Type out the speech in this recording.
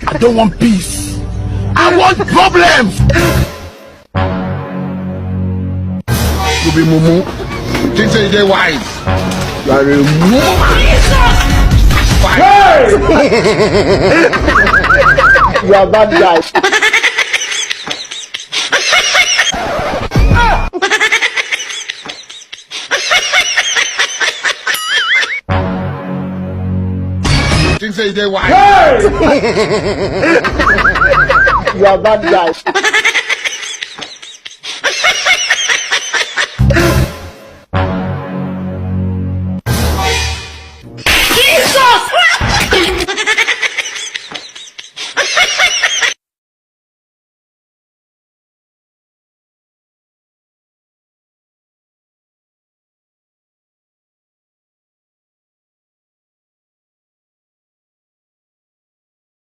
I don't want peace. I want problems. You be mumu. Think say they wise. You are a mumu. Hey! You are bad guy. Think say they wise. Hey! You are bad guy.